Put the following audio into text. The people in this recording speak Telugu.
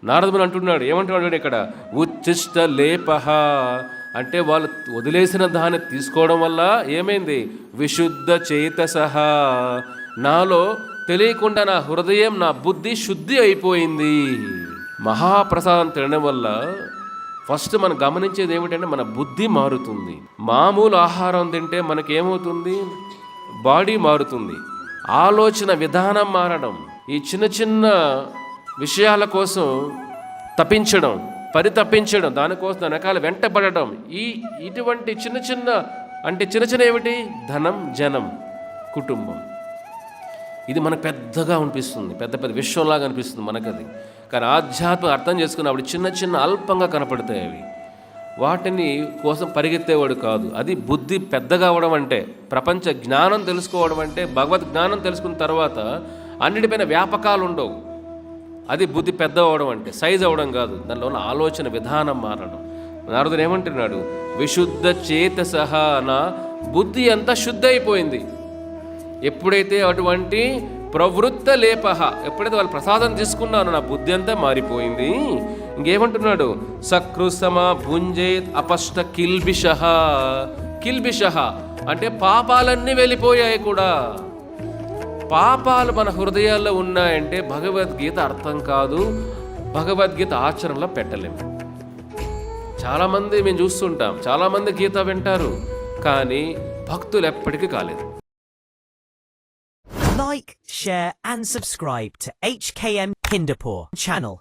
నారదుడు అంటున్నాడు, ఏమంటున్నాడు ఇక్కడ, ఉచ్చిష్ట లేపహ అంటే వాళ్ళు వదిలేసిన దాన్ని తీసుకోవడం వల్ల ఏమైంది, విశుద్ధ చేతసహ నాలో తెలియకుండా నా హృదయం నా బుద్ధి శుద్ధి అయిపోయింది. మహాప్రసాదం తినడం వల్ల ఫస్ట్ మనం గమనించేది ఏమిటంటే మన బుద్ధి మారుతుంది. మామూలు ఆహారం తింటే మనకేమవుతుంది, బాడీ మారుతుంది, ఆలోచన విధానం మారడం, ఈ చిన్న చిన్న విషయాల కోసం తప్పించడం, పరితపించడం, దానికోసం దాని రకాల వెంటబడడం, ఇటువంటి చిన్న చిన్న అంటే చిన్న చిన్న ఏమిటి, ధనం, జనం, కుటుంబం, ఇది మనకు పెద్దగా అనిపిస్తుంది, పెద్ద పెద్ద విషయంలాగా అనిపిస్తుంది మనకది. కానీ ఆధ్యాత్మిక అర్థం చేసుకున్నప్పుడు చిన్న చిన్న అల్పంగా కనపడతాయి అవి. వాటిని కోసం పరిగెత్తేవాడు కాదు. అది బుద్ధి పెద్దగా అవడం అంటే, ప్రపంచ జ్ఞానం తెలుసుకోవడం అంటే, భగవద్ జ్ఞానం తెలుసుకున్న తర్వాత అన్నిటిపైన వ్యాపకాలు ఉండవు. అది బుద్ధి పెద్ద అవడం అంటే, సైజ్ అవ్వడం కాదు, దానిలో ఉన్న ఆలోచన విధానం మారడం. నారదుడు ఏమంటున్నాడు, విశుద్ధ చేతసహ నా బుద్ధి అంతా శుద్ధ అయిపోయింది. ఎప్పుడైతే అటువంటి ప్రవృత్త లేపహ, ఎప్పుడైతే వాళ్ళు ప్రసాదం తీసుకున్నానో నా బుద్ధి అంతా మారిపోయింది. ఇంకేమంటున్నాడు, సకృసమ భుంజేత్ అపష్ట కిల్బిషః. కిల్బిషః అంటే పాపాలన్నీ వెళ్ళిపోయాయి కూడా. పాపాలు మన హృదయాల్లో ఉన్నాయంటే భగవద్గీత అర్థం కాదు, భగవద్గీత ఆచరణలో పెట్టలేము. చాలామంది మేము చూస్తుంటాం, చాలామంది గీత వింటారు, కానీ భక్తులు ఎప్పటికీ కాలేదు. Like, share and subscribe to HKM Kinderpore channel.